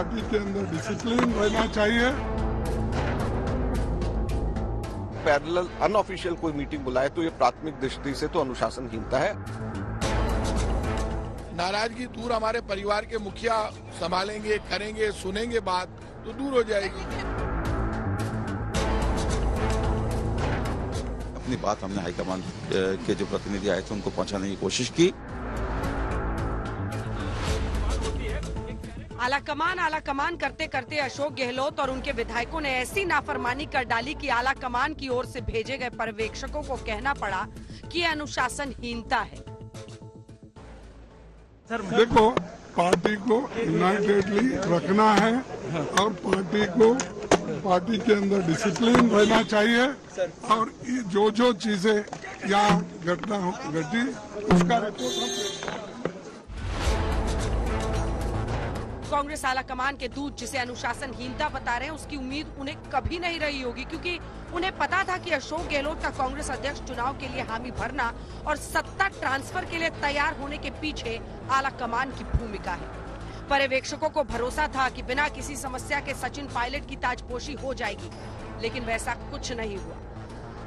Party के अंदर discipline रहना चाहिए। पैरेलल अनऑफिशियल कोई मीटिंग बुलाए तो ये प्राथमिक दृष्टि से तो अनुशासनहीनता है। नाराजगी दूर हमारे परिवार के मुखिया संभालेंगे, करेंगे, सुनेंगे बात तो दूर हो जाएगी। अपनी बात हमने हाईकमान के जो प्रतिनिधि आए थे उनको पहुंचाने की कोशिश की। आलाकमान करते करते अशोक गहलोत और उनके विधायकों ने ऐसी नाफरमानी कर डाली कि आलाकमान की ओर से भेजे गए पर्यवेक्षकों को कहना पड़ा कि ये अनुशासनहीनता है। देखो, पार्टी को यूनाइटेडली रखना है और पार्टी के अंदर डिसिप्लिन रहना चाहिए और जो चीजें यहाँ घटी उसका रिपोर्ट कांग्रेस आलाकमान के दूत जिसे अनुशासनहीनता बता रहे हैं उसकी उम्मीद उन्हें कभी नहीं रही होगी, क्योंकि उन्हें पता था कि अशोक गहलोत का कांग्रेस अध्यक्ष चुनाव के लिए हामी भरना और सत्ता ट्रांसफर के लिए तैयार होने के पीछे आलाकमान की भूमिका है। पर्यवेक्षकों को भरोसा था कि बिना किसी समस्या के सचिन पायलट की ताजपोशी हो जाएगी, लेकिन वैसा कुछ नहीं हुआ।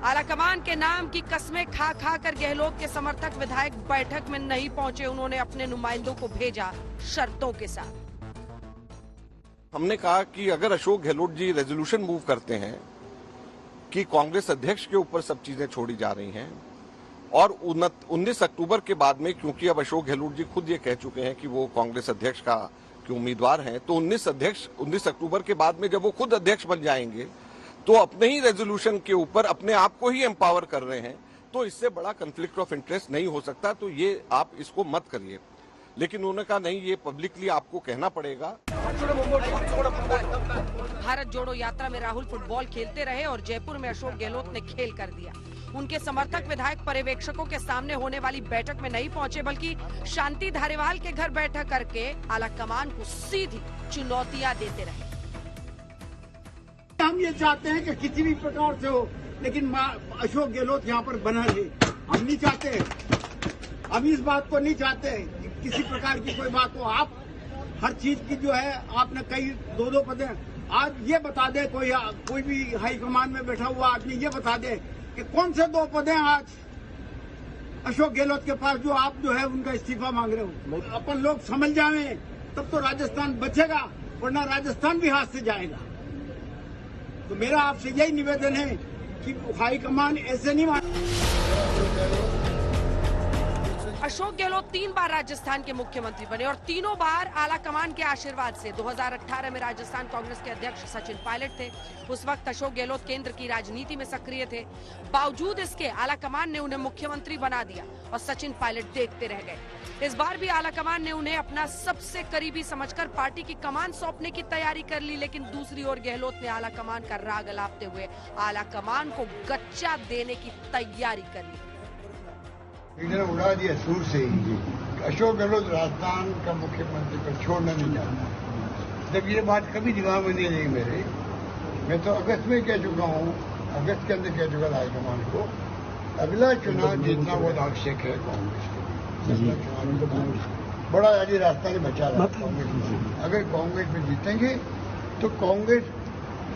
आलाकमान के नाम की कस्में खा खा कर गहलोत के समर्थक विधायक बैठक में नहीं पहुंचे। उन्होंने अपने नुमाइंदों को भेजा शर्तों के साथ। हमने कहा कि अगर अशोक गहलोत जी रेजोल्यूशन मूव करते हैं कि कांग्रेस अध्यक्ष के ऊपर सब चीजें छोड़ी जा रही हैं और 19 अक्टूबर के बाद में, क्योंकि अब अशोक गहलोत जी खुद ये कह चुके हैं कि वो कांग्रेस अध्यक्ष के उम्मीदवार हैं, तो 19 अक्टूबर के बाद में जब वो खुद अध्यक्ष बन जाएंगे तो अपने ही रेजोल्यूशन के ऊपर अपने आप को ही एम्पावर कर रहे हैं, तो इससे बड़ा कन्फ्लिक्ट ऑफ इंटरेस्ट नहीं हो सकता। तो ये आप इसको मत करिए। लेकिन उन्होंने कहा नहीं, ये पब्लिकली आपको कहना पड़ेगा। भारत जोड़ो यात्रा में राहुल फुटबॉल खेलते रहे और जयपुर में अशोक गहलोत ने खेल कर दिया। उनके समर्थक विधायक पर्यवेक्षकों के सामने होने वाली बैठक में नहीं पहुंचे, बल्कि शांति धारीवाल के घर बैठक करके आलाकमान को सीधी चुनौतियां देते रहे। हम ये चाहते हैं कि किसी भी प्रकार से हो, लेकिन अशोक गहलोत यहाँ पर बना रहे। हम नहीं चाहते, हम इस बात को नहीं चाहते किसी प्रकार की कोई बात हो। आप हर चीज की जो है आपने कई दो पदे, आज ये बता दे कोई भी हाईकमान में बैठा हुआ आदमी ये बता दे कि कौन से 2 पद हैं आज अशोक गहलोत के पास जो आप जो है उनका इस्तीफा मांग रहे हो। अपन लोग समझ जाएं तब तो राजस्थान बचेगा, वरना राजस्थान भी हाथ से जाएगा। तो मेरा आपसे यही निवेदन है कि हाईकमान ऐसे नहीं मान। अशोक गहलोत 3 बार राजस्थान के मुख्यमंत्री बने और तीनों बार आलाकमान के आशीर्वाद से। 2018 में राजस्थान कांग्रेस के अध्यक्ष सचिन पायलट थे। उस वक्त अशोक गहलोत केंद्र की राजनीति में सक्रिय थे। बावजूद इसके आलाकमान ने उन्हें मुख्यमंत्री बना दिया और सचिन पायलट देखते रह गए। इस बार भी आलाकमान ने उन्हें अपना सबसे करीबी समझकर पार्टी की कमान सौंपने की तैयारी कर ली, लेकिन दूसरी ओर गहलोत ने आलाकमान का राग अलापते हुए आलाकमान को गच्चा देने की तैयारी कर ली। इन्होंने उड़ा दिया सूर से ही अशोक गहलोत राजस्थान का मुख्यमंत्री पर छोड़ना नहीं चाहता। जब ये बात कभी दिमाग में नहीं रही मेरे, मैं तो अगस्त में कह चुका हूँ, अगस्त के अंदर कह चुका हाईकमान को अगला चुनाव जीतना बहुत आवश्यक है कांग्रेस के। बड़ा आदि रास्ता नहीं बचा रहा कांग्रेस। अगर कांग्रेस में जीतेंगे तो कांग्रेस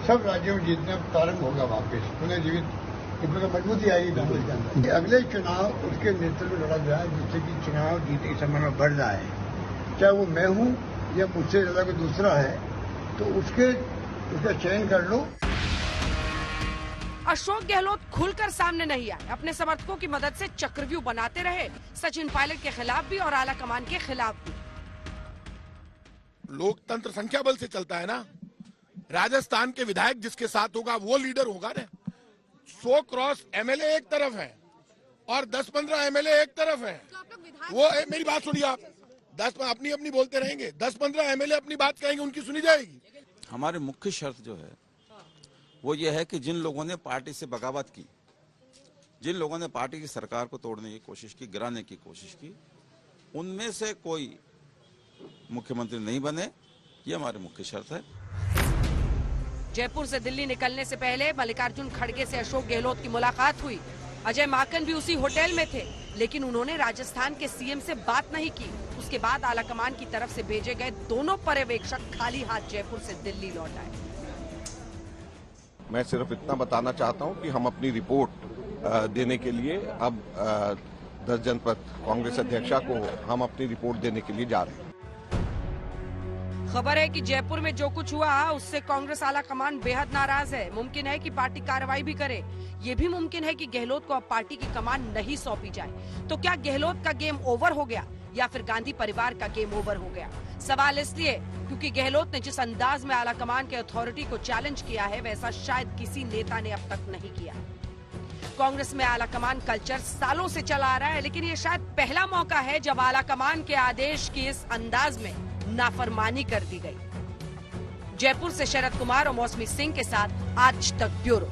सब राज्यों में जीतना प्रारंभ होगा वापस पुनर्जीवित, तो मजबूती आएगी कांग्रेस के अंदर। अगले चुनाव उसके नेतृत्व में लड़ा जाए जिससे कि चुनाव जीतने की संभावना बढ़ रहा है। चाहे वो मैं हूँ या मुझसे ज्यादा कोई दूसरा है, तो उसका चयन कर लो। अशोक गहलोत खुलकर सामने नहीं आए, अपने समर्थकों की मदद से चक्रव्यूह बनाते रहे, सचिन पायलट के खिलाफ भी और आलाकमान के खिलाफ भी। लोकतंत्र संख्या बल से चलता है ना। राजस्थान के विधायक जिसके साथ होगा वो लीडर होगा ना। 100 क्रॉस एमएलए एक तरफ है और 10-15 एमएलए एक तरफ है। वो मेरी बात सुनिए आप, 10 अपनी बोलते रहेंगे, 10-15 एमएलए अपनी बात कहेंगे, उनकी सुनी जाएगी। हमारी मुख्य शर्त जो है वो ये है कि जिन लोगों ने पार्टी से बगावत की, जिन लोगों ने पार्टी की सरकार को तोड़ने की कोशिश की, गिराने की कोशिश की, उनमें से कोई मुख्यमंत्री नहीं बने, ये हमारी मुख्य शर्त है। जयपुर से दिल्ली निकलने से पहले मल्लिकार्जुन खड़गे से अशोक गहलोत की मुलाकात हुई। अजय माकन भी उसी होटल में थे, लेकिन उन्होंने राजस्थान के सीएम से बात नहीं की। उसके बाद आलाकमान की तरफ से भेजे गए दोनों पर्यवेक्षक खाली हाथ जयपुर से दिल्ली लौट आए। मैं सिर्फ इतना बताना चाहता हूं कि हम अपनी रिपोर्ट देने के लिए अब 10 जनपद कांग्रेस अध्यक्षा को हम अपनी रिपोर्ट देने के लिए जा रहे हैं। खबर है कि जयपुर में जो कुछ हुआ उससे कांग्रेस आलाकमान बेहद नाराज है। मुमकिन है कि पार्टी कार्रवाई भी करे। ये भी मुमकिन है कि गहलोत को अब पार्टी की कमान नहीं सौंपी जाए। तो क्या गहलोत का गेम ओवर हो गया या फिर गांधी परिवार का गेम ओवर हो गया? सवाल इसलिए क्योंकि गहलोत ने जिस अंदाज में आलाकमान के अथॉरिटी को चैलेंज किया है, वैसा शायद किसी नेता ने अब तक नहीं किया। कांग्रेस में आलाकमान कल्चर सालों से चला आ रहा है, लेकिन ये शायद पहला मौका है जब आलाकमान के आदेश की इस अंदाज में नाफरमानी कर दी गई। जयपुर से शरद कुमार और मौसमी सिंह के साथ आज तक ब्यूरो।